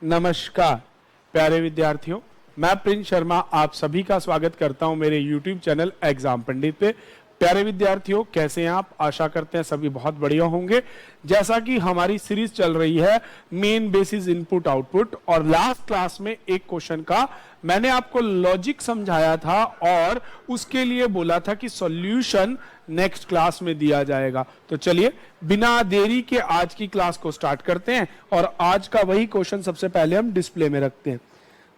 नमस्कार प्यारे विद्यार्थियों, मैं प्रिंस शर्मा आप सभी का स्वागत करता हूं मेरे YouTube चैनल एग्जाम पंडित पे। प्यारे विद्यार्थियों, कैसे हैं आप? आशा करते हैं सभी बहुत बढ़िया होंगे। जैसा कि हमारी सीरीज चल रही है मेन बेसिस इनपुट आउटपुट, और लास्ट क्लास में एक क्वेश्चन का मैंने आपको लॉजिक समझाया था और उसके लिए बोला था कि सॉल्यूशन नेक्स्ट क्लास में दिया जाएगा। तो चलिए बिना देरी के आज की क्लास को स्टार्ट करते हैं और आज का वही क्वेश्चन सबसे पहले हम डिस्प्ले में रखते हैं।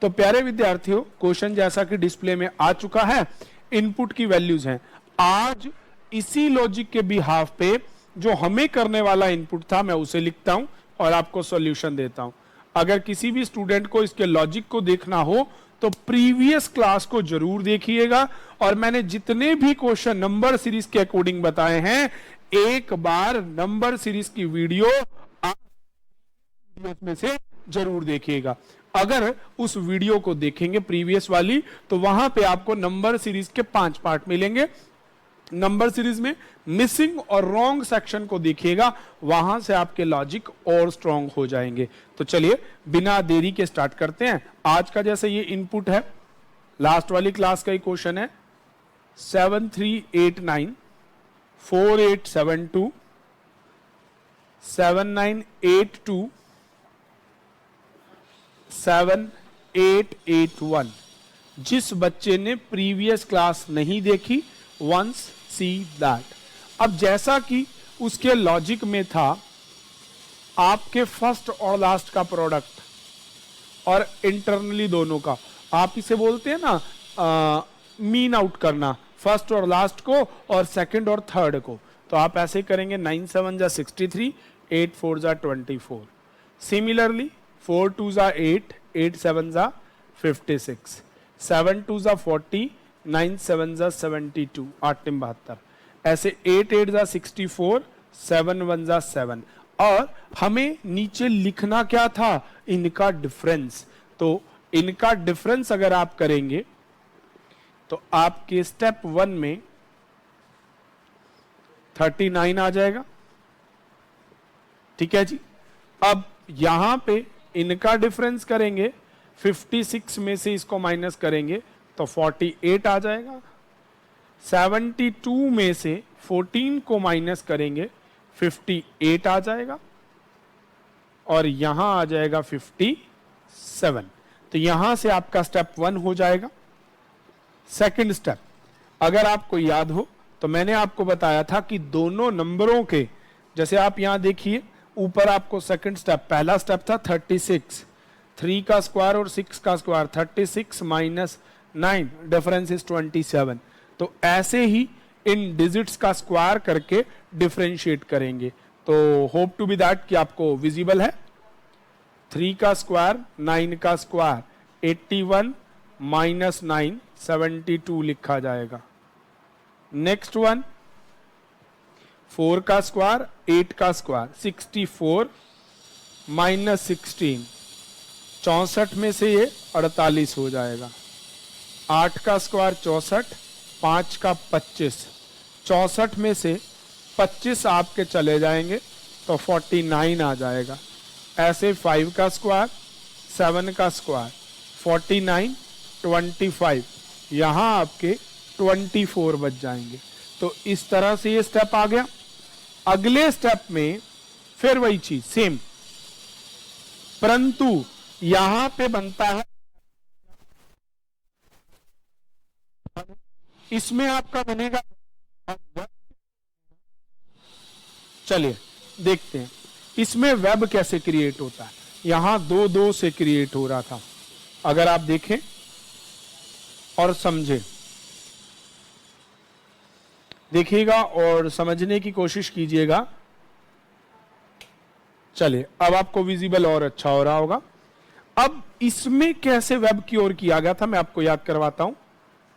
तो प्यारे विद्यार्थियों, क्वेश्चन जैसा कि डिस्प्ले में आ चुका है, इनपुट की वैल्यूज हैं। आज इसी लॉजिक के बिहाफ पे जो हमें करने वाला इनपुट था मैं उसे लिखता हूं और आपको सॉल्यूशन देता हूं। अगर किसी भी स्टूडेंट को इसके लॉजिक को देखना हो तो प्रीवियस क्लास को जरूर देखिएगा, और मैंने जितने भी क्वेश्चन नंबर सीरीज के अकॉर्डिंग बताए हैं, एक बार नंबर सीरीज की वीडियो आप में से जरूर देखिएगा। अगर उस वीडियो को देखेंगे प्रीवियस वाली, तो वहां पे आपको नंबर सीरीज के 5 पार्ट मिलेंगे। नंबर सीरीज में मिसिंग और रॉन्ग सेक्शन को देखिएगा, वहां से आपके लॉजिक और स्ट्रांग हो जाएंगे। तो चलिए बिना देरी के स्टार्ट करते हैं। आज का जैसे ये इनपुट है, लास्ट वाली क्लास का ही क्वेश्चन है 7389 4872 7982 7881। जिस बच्चे ने प्रीवियस क्लास नहीं देखी, वंस सी दैट। अब जैसा कि उसके लॉजिक में था, आपके फर्स्ट और लास्ट का प्रोडक्ट और इंटरनली दोनों का, आप इसे बोलते हैं ना मीन आउट करना, फर्स्ट और लास्ट को और सेकंड और थर्ड को। तो आप ऐसे करेंगे 9 7 जा 63, 8 4 जा 24। सिमिलरली 4 2 जा 8, 8 7 जा 56, 7 2 जा 40, 9 7 जा 72, 8 72। ऐसे 8 8 जा 64, 7 1 जा 7। और हमें नीचे लिखना क्या था? इनका डिफरेंस। तो इनका डिफरेंस अगर आप करेंगे तो आपके स्टेप 1 में 39 आ जाएगा। ठीक है जी। अब यहां पे इनका डिफरेंस करेंगे, 56 में से इसको माइनस करेंगे तो 48 आ जाएगा। 72 में से 14 को माइनस करेंगे 58 आ जाएगा, और यहां आ जाएगा 57। तो यहां से आपका स्टेप 1 हो जाएगा। सेकंड स्टेप, अगर आपको याद हो तो मैंने आपको बताया था कि दोनों नंबरों के, जैसे आप यहां देखिए ऊपर आपको सेकंड स्टेप, पहला स्टेप था 36, 3 का स्क्वायर और 6 का स्क्वायर, 36 माइनस 9 डिफरेंस इज 27। तो ऐसे ही इन डिजिट्स का स्क्वायर करके डिफरेंशिएट करेंगे। तो होप टू बी दैट कि आपको विजिबल है। 3 का स्क्वायर, 9 का स्क्वायर, 81 माइनस 9 72 लिखा जाएगा। नेक्स्ट वन 4 का स्क्वायर, 8 का स्क्वायर, 64 माइनस 16, 64 में से ये 48 हो जाएगा। 8 का स्क्वायर 64, 5 का 25, 64 में से 25 आपके चले जाएंगे तो 49 आ जाएगा। ऐसे 5 का स्क्वायर, 7 का स्क्वायर, 49, 25, यहां आपके 24 बच जाएंगे। तो इस तरह से ये स्टेप आ गया। अगले स्टेप में फिर वही चीज सेम, परंतु यहां पे बनता है, इसमें आपका बनेगा। चलिए देखते हैं इसमें वेब कैसे क्रिएट होता है। यहां 2 2 से क्रिएट हो रहा था। अगर आप देखें और समझें, देखिएगा और समझने की कोशिश कीजिएगा। चलिए अब आपको विजिबल और अच्छा हो रहा होगा। अब इसमें कैसे वेब की ओर किया गया था मैं आपको याद करवाता हूं।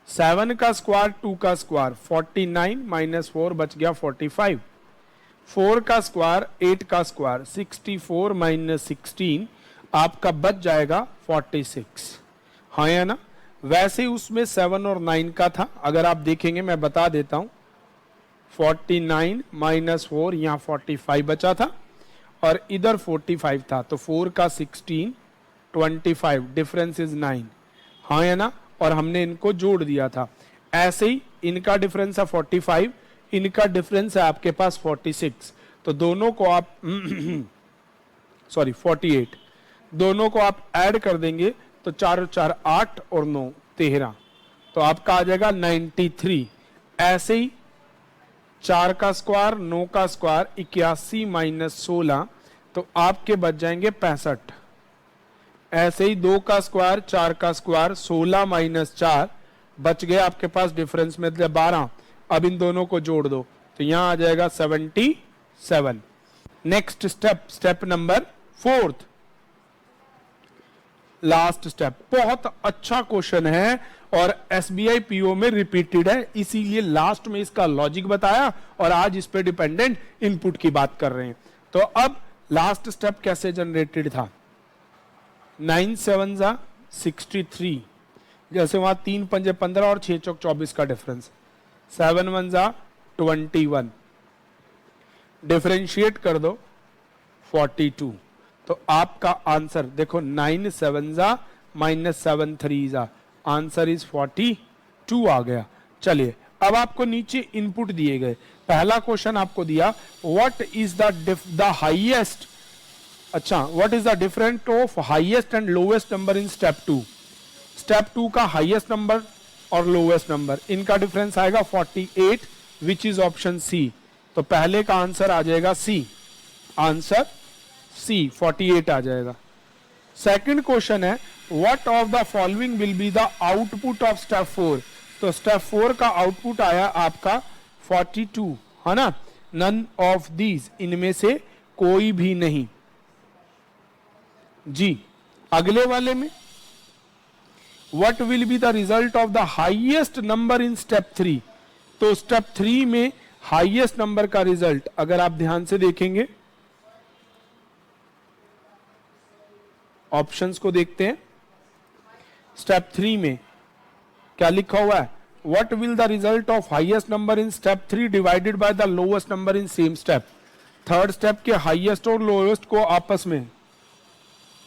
7 का स्क्वायर, 2 का स्क्वायर, 49 माइनस 4 बच गया 45। 4 का स्क्वायर, 8 का स्क्वायर, 64 माइनस 16 आपका बच जाएगा 46। हाँ या ना? वैसे उसमें 7 और 9 का था। अगर आप देखेंगे मैं बता देता हूं, 49 माइनस 4 यहां 45 बचा था और इधर 45 था। तो 4 का 16, 25, डिफरेंस इज 9, हाँ है ना, और हमने इनको जोड़ दिया था। ऐसे ही इनका डिफरेंस है 45, इनका डिफरेंस है आपके पास 46, तो दोनों को आप सॉरी 48, दोनों को आप ऐड कर देंगे तो 4 और 4 8 और 9 13, तो आपका आ जाएगा 93। ऐसे ही 4 का स्क्वायर 9 का स्क्वायर 81 माइनस 16, तो आपके बच जाएंगे 65। ऐसे ही 2 का स्क्वायर 4 का स्क्वायर 16 माइनस 4, बच गए आपके पास डिफरेंस में 12। अब इन दोनों को जोड़ दो तो यहां आ जाएगा 77। Next step, step number 4, last step. बहुत अच्छा क्वेश्चन है और एसबीआई पीओ में रिपीटेड है, इसीलिए लास्ट में इसका लॉजिक बताया और आज इस पे डिपेंडेंट इनपुट की बात कर रहे हैं। तो अब लास्ट स्टेप कैसे जनरेटेड था, 9 7 जा 63, जैसे वहां 3 पंजे 15 और 6 चौक 24 का डिफरेंस, 7 1 जा 21, डिफरेंशिएट कर दो 42, तो आपका आंसर देखो 9 7 जा माइनस 7 3 जा, आंसर इज 42 आ गया। चलिए अब आपको नीचे इनपुट दिए गए, पहला क्वेश्चन आपको दिया व्हाट इज द हाईएस्ट, अच्छा what is the difference of highest and lowest number in step 2। Step 2 का हाईएस्ट नंबर और लोएस्ट नंबर, इनका डिफरेंस आएगा 48 विच इज ऑप्शन सी, तो पहले का आंसर आ जाएगा सी, आंसर सी 48 आ जाएगा। सेकंड क्वेश्चन है what of the following will be the output of step 4, तो स्टेप 4 का आउटपुट आया आपका 42, है ना, नन ऑफ दीज, इनमें से कोई भी नहीं। जी अगले वाले में what will be the result of the highest number in step 3, तो स्टेप 3 में हाईएस्ट नंबर का रिजल्ट अगर आप ध्यान से देखेंगे, ऑप्शंस को देखते हैं, स्टेप 3 में क्या लिखा हुआ है, what will the result of highest number in step 3 divided by the lowest number in same step, third step के हाईएस्ट और लोएस्ट को आपस में,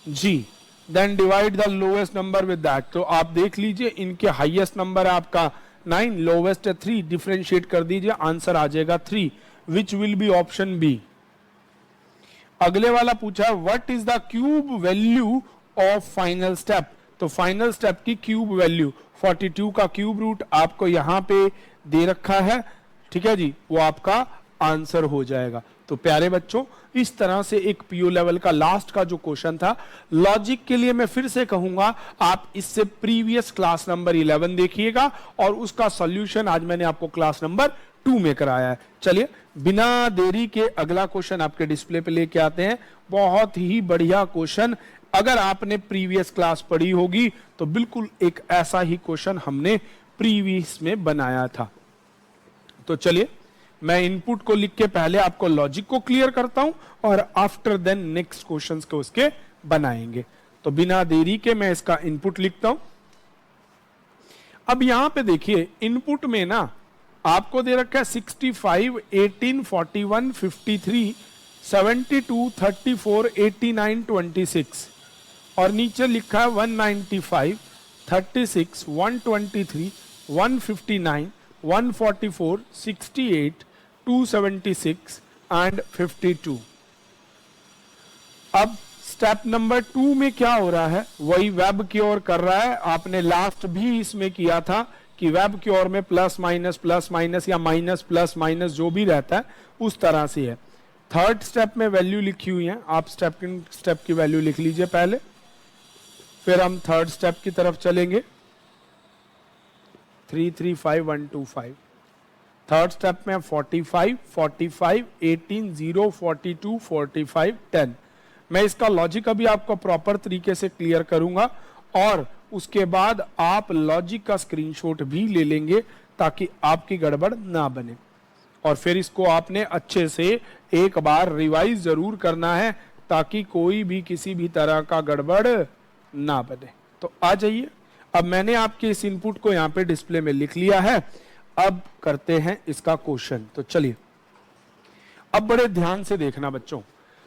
जी then divide the lowest number with that, तो आप देख लीजिए इनके हाईएस्ट नंबर है आपका 9, लोएस्ट है 3, डिफरेंशिएट कर दीजिए आंसर आ जाएगा 3 which will be option B. अगले वाला पूछा है what is the cube value of final step, तो फाइनल स्टेप की क्यूब वैल्यू 42 का क्यूब रूट आपको यहां पे दे रखा है, ठीक है जी, वो आपका आंसर हो जाएगा। तो प्यारे बच्चों इस तरह से एक पीओ लेवल का लास्ट का जो क्वेश्चन था, लॉजिक के लिए मैं फिर से कहूंगा आप इससे प्रीवियस क्लास नंबर 11 देखिएगा और उसका सॉल्यूशन आज मैंने आपको क्लास नंबर 2 में कराया है। चलिए बिना देरी के अगला क्वेश्चन आपके डिस्प्ले पे लेके आते हैं, बहुत ही बढ़िया क्वेश्चन, अगर आपने प्रीवियस क्लास पढ़ी होगी तो बिल्कुल एक ऐसा ही क्वेश्चन हमने प्रीवियस में बनाया था। तो चलिए मैं इनपुट को लिख के पहले आपको लॉजिक को क्लियर करता हूं और आफ्टर देन नेक्स्ट क्वेश्चंस को उसके बनाएंगे। तो बिना देरी के मैं इसका इनपुट लिखता हूं। अब यहां पे देखिए इनपुट में ना आपको दे रखा है 65, 18, 41, 53, 72, 34, 89, 26 और नीचे लिखा है 195, 36, 123, 159, 144, 68, 276 एंड 52। अब स्टेप नंबर 2 में क्या हो रहा है, वही वेब की ओर कर रहा है। आपने लास्ट भी इसमें किया था कि वेब की ओर में प्लस माइनस या माइनस प्लस माइनस जो भी रहता है उस तरह से है। थर्ड स्टेप में वैल्यू लिखी हुई है, आप स्टेप की वैल्यू लिख लीजिए पहले, फिर हम थर्ड स्टेप की तरफ चलेंगे 3 3 5 1 2 5। थर्ड स्टेप में 45, 45, 18, 0, 42, 45, 10। मैं इसका लॉजिक अभी आपको प्रॉपर तरीके से क्लियर करूंगा और उसके बाद आप लॉजिक का स्क्रीनशॉट भी ले लेंगे ताकि आपकी गड़बड़ ना बने, और फिर इसको आपने अच्छे से एक बार रिवाइज जरूर करना है ताकि कोई भी किसी भी तरह का गड़बड़ ना बने। तो आ जाइए, अब मैंने आपके इस इनपुट को यहाँ पे डिस्प्ले में लिख लिया है, अब करते हैं इसका क्वेश्चन। तो चलिए अब बड़े ध्यान से देखना बच्चों,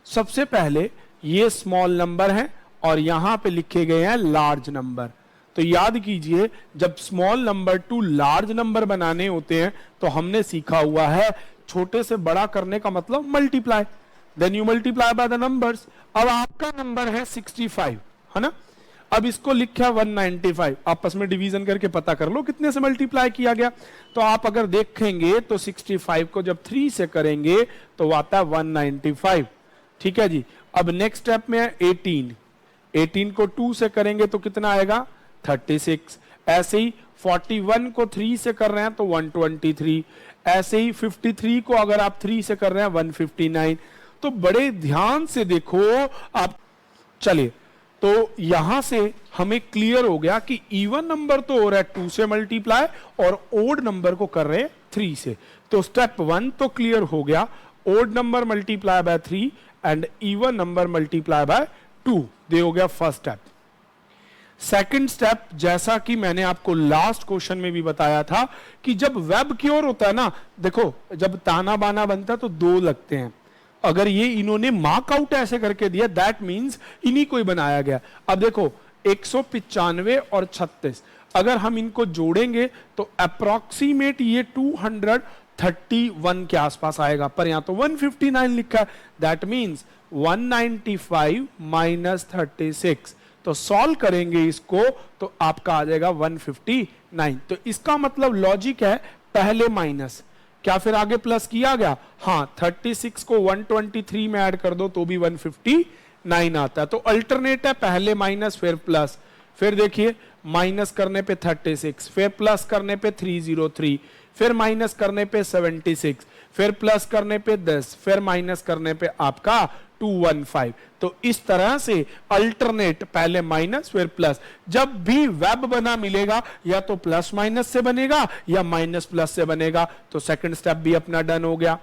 सबसे पहले ये स्मॉल नंबर है और यहां पे लिखे गए हैं लार्ज नंबर। तो याद कीजिए, जब small number two large number बनाने होते हैं तो हमने सीखा हुआ है छोटे से बड़ा करने का मतलब multiply, then you multiply by the numbers. अब आपका नंबर है 65, है ना। अब इसको लिखा 195, आपस में डिवीजन करके पता कर लो कितने से मल्टीप्लाई किया गया। तो आप अगर देखेंगे तो 65 को जब 3 से करेंगे तो वो आता है 195। ठीक है जी। अब नेक्स्ट स्टेप में है 18 को 2 से करेंगे तो कितना आएगा 36। ऐसे ही 41 को 3 से कर रहे हैं तो 123। ऐसे ही 53 को अगर आप 3 से कर रहे हैं 159। तो बड़े ध्यान से देखो आप। चलिए, तो यहां से हमें क्लियर हो गया कि इवन नंबर तो हो रहा है 2 से मल्टीप्लाई और ओड नंबर को कर रहे हैं 3 से। तो स्टेप 1 तो क्लियर हो गया, odd number multiply by 3 and even number multiply by 2, दे हो गया फर्स्ट स्टेप। सेकंड स्टेप, जैसा कि मैंने आपको लास्ट क्वेश्चन में भी बताया था कि जब वेब क्योर होता है ना, देखो जब ताना बाना बनता है तो 2 लगते हैं। अगर ये इन्होंने मार्क आउट ऐसे करके दिया, दैट मींस इन्हीं को ही बनाया गया। अब देखो 195 और 36 अगर हम इनको जोड़ेंगे तो अप्रोक्सीमेट ये 231 के आसपास आएगा, पर यहां तो 159 लिखा है, दैट मींस 195 माइनस 36। तो सॉल्व करेंगे इसको तो आपका आ जाएगा 159। तो इसका मतलब लॉजिक है पहले माइनस, क्या फिर आगे प्लस किया गया? हाँ, 36 को 123 में ऐड कर दो तो भी 159 आता है। तो अल्टरनेट है पहले माइनस फिर प्लस। फिर देखिए माइनस करने पे 36, फिर प्लस करने पे 303, फिर माइनस करने पे 76, फिर प्लस करने पे 10, फिर माइनस करने पे आपका 215। तो इस तरह से अल्टरनेट पहले माइनस फिर प्लस। जब भी वेब बना मिलेगा या तो प्लस माइनस से बनेगा या माइनस प्लस से बनेगा। तो सेकंड स्टेप भी अपना डन हो गया।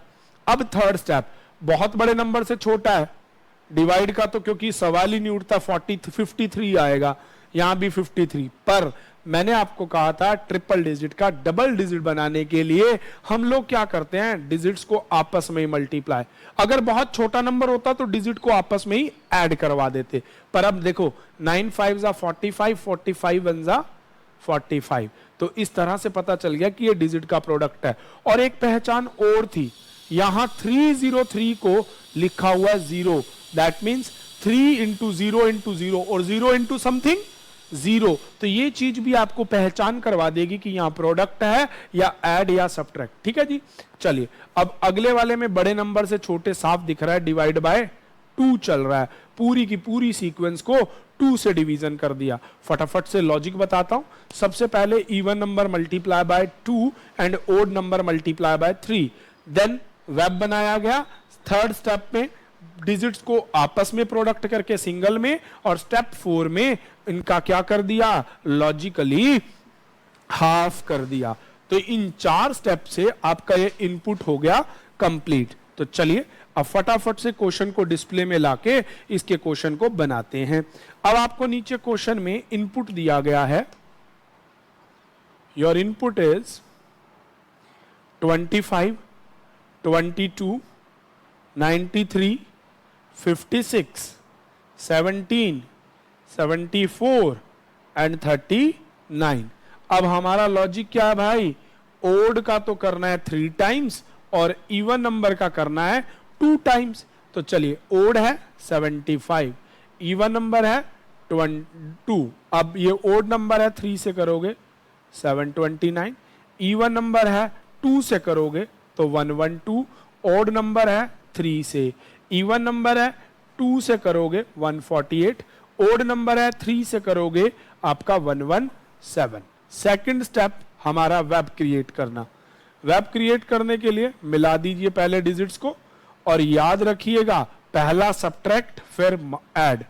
अब थर्ड स्टेप बहुत बड़े नंबर से छोटा है, डिवाइड का तो क्योंकि सवाल ही नहीं उठता, 53 आएगा, यहां भी 53। पर मैंने आपको कहा था ट्रिपल डिजिट का डबल डिजिट बनाने के लिए हम लोग क्या करते हैं, डिजिट्स को आपस में ही मल्टीप्लाई। अगर बहुत छोटा नंबर होता तो डिजिट को आपस में ही ऐड करवा देते, पर अब देखो 9 5 जा 45, 45 1 जा 45। तो इस तरह से पता चल गया कि ये डिजिट का प्रोडक्ट है। और एक पहचान और थी, यहां 303 को लिखा हुआ है 0, दैट मीन्स 3 इंटू 0 इंटू 0 और 0 इंटू समथिंग 0। तो ये चीज भी आपको पहचान करवा देगी कि यहां प्रोडक्ट है या ऐड या सब्ट्रैक्ट। ठीक है जी। चलिए अब अगले वाले में बड़े नंबर से छोटे साफ दिख रहा है, डिवाइड बाय 2 चल रहा है। पूरी की पूरी सीक्वेंस को 2 से डिवीजन कर दिया। फटाफट से लॉजिक बताता हूं। सबसे पहले even number multiply by 2 and odd number multiply by 3, then web बनाया गया। थर्ड स्टेप में डिजिट्स को आपस में प्रोडक्ट करके सिंगल में, और स्टेप 4 में इनका क्या कर दिया, लॉजिकली हाफ कर दिया। तो इन 4 स्टेप से आपका ये इनपुट हो गया कंप्लीट। तो चलिए अब फटाफट से क्वेश्चन को डिस्प्ले में लाके इसके क्वेश्चन को बनाते हैं। अब आपको नीचे क्वेश्चन में इनपुट दिया गया है, योर इनपुट इज 25, 22, 93, 56, 17, 74 एंड 39। अब हमारा लॉजिक क्या है भाई, ओड का तो करना है 3 टाइम्स और इवन नंबर का करना है 2 टाइम्स। तो चलिए ओड है 75, इवन नंबर है 22। अब ये ओड नंबर है 3 से करोगे 729, इवन नंबर है 2 से करोगे तो 112, ओड नंबर है 3 से, इवन नंबर है 2 से करोगे 148, ओड नंबर है 3 से करोगे आपका 117। सेकंड स्टेप हमारा वेब क्रिएट करना। वेब क्रिएट करने के लिए मिला दीजिए पहले डिजिट्स को, और याद रखिएगा पहला सब्ट्रैक्ट फिर ऐड।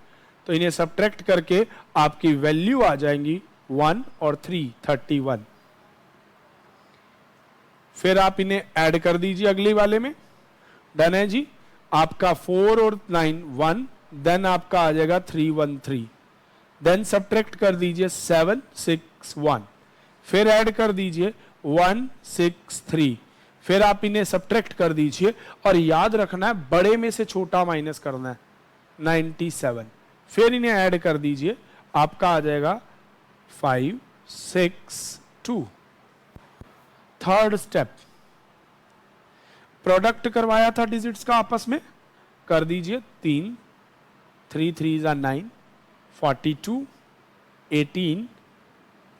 तो इन्हें सब्ट्रैक्ट करके आपकी वैल्यू आ जाएंगी 1 और 3, 31। फिर आप इन्हें ऐड कर दीजिए अगली वाले में। डन है जी। आपका 4 और 9 1, देन आपका आ जाएगा 313। देन सब्ट्रैक्ट कर दीजिए 7 6 1, फिर ऐड कर दीजिए 1 6 3। फिर आप इन्हें सब्ट्रैक्ट कर दीजिए, और याद रखना है बड़े में से छोटा माइनस करना है 97। फिर इन्हें ऐड कर दीजिए, आपका आ जाएगा 5 6 2। थर्ड स्टेप, प्रोडक्ट करवाया था डिजिट्स का आपस में, कर दीजिए 3 3 3 9 42 18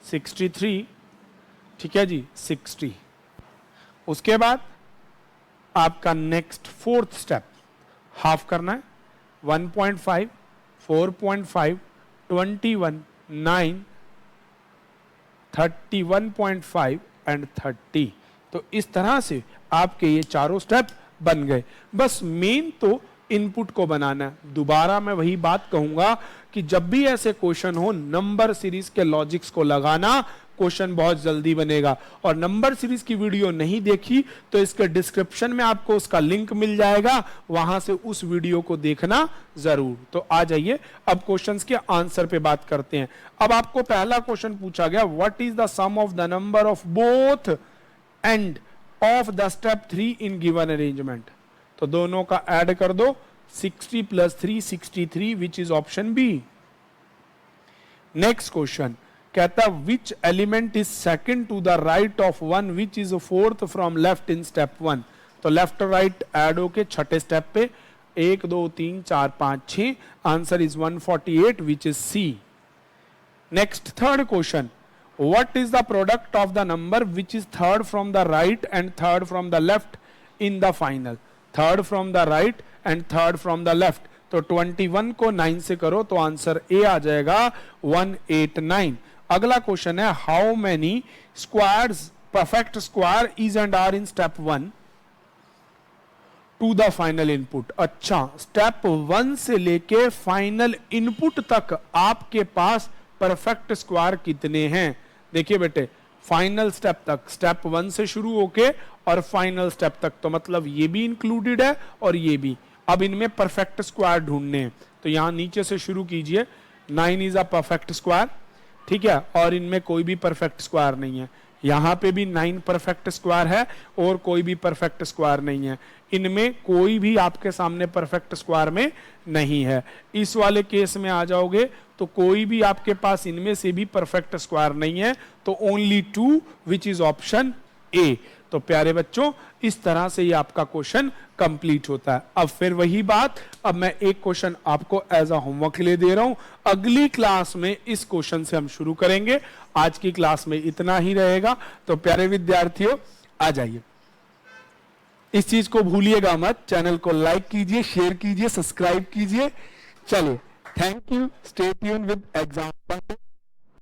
63, ठीक है जी 60। उसके बाद आपका नेक्स्ट फोर्थ स्टेप, हाफ करना है, 1.5 4.5 21 9 31.5 एंड 30। तो इस तरह से आपके ये चारों स्टेप बन गए। बस मेन तो इनपुट को बनाना है। दोबारा मैं वही बात कहूंगा कि जब भी ऐसे क्वेश्चन हो, नंबर सीरीज के लॉजिक्स को लगाना, क्वेश्चन बहुत जल्दी बनेगा। और नंबर सीरीज की वीडियो नहीं देखी तो इसके डिस्क्रिप्शन में आपको उसका लिंक मिल जाएगा, वहां से उस वीडियो को देखना जरूर। तो आ जाइए अब क्वेश्चंस के आंसर पे बात करते हैं। अब आपको पहला क्वेश्चन पूछा गया, what is the sum of the number of both end of the step 3 in given arrangement. तो दोनों का ऐड कर दो, 60 plus 3 63, which is option B. Next question कहता है which element is second to the right of 1 which is fourth from left in step 1। तो left right add होके छठे स्टेप पे 1 2 3 4 5 6, answer is 148 which is C. Next third question, what is the product of the number which is third from the right and third from the left in the final। Third from the right and third from the left. तो 21 को 9 से करो तो answer A आ जाएगा 189। अगला question है, how many squares perfect square is end are in step 1 to the final input. अच्छा, step 1 से लेके फाइनल इनपुट तक आपके पास परफेक्ट स्क्वायर कितने हैं। देखिए बेटे, फाइनल स्टेप तक, स्टेप 1 से शुरू होके और फाइनल स्टेप तक, तो मतलब ये भी इंक्लूडेड है और ये भी। अब इनमें परफेक्ट स्क्वायर ढूंढने हैं, तो यहां नीचे से शुरू कीजिए। 9 इज अ परफेक्ट स्क्वायर, ठीक है, और इनमें कोई भी परफेक्ट स्क्वायर नहीं है। यहां पे भी 9 परफेक्ट स्क्वायर है और कोई भी परफेक्ट स्क्वायर नहीं है। इनमें कोई भी आपके सामने परफेक्ट स्क्वायर में नहीं है। इस वाले केस में आ जाओगे तो कोई भी आपके पास इनमें से भी परफेक्ट स्क्वायर नहीं है, तो only 2 which is option A. तो प्यारे बच्चों, इस तरह से ये आपका क्वेश्चन कंप्लीट होता है। अब फिर वही बात, अब मैं एक क्वेश्चन आपको एज अ होमवर्क के लिए दे रहा हूं। अगली क्लास में इस क्वेश्चन से हम शुरू करेंगे। आज की क्लास में इतना ही रहेगा। तो प्यारे विद्यार्थियों, आ जाइए, इस चीज को भूलिएगा मत, चैनल को लाइक कीजिए, शेयर कीजिए, सब्सक्राइब कीजिए। चलिए, thank you, stay tune with exam Pandit.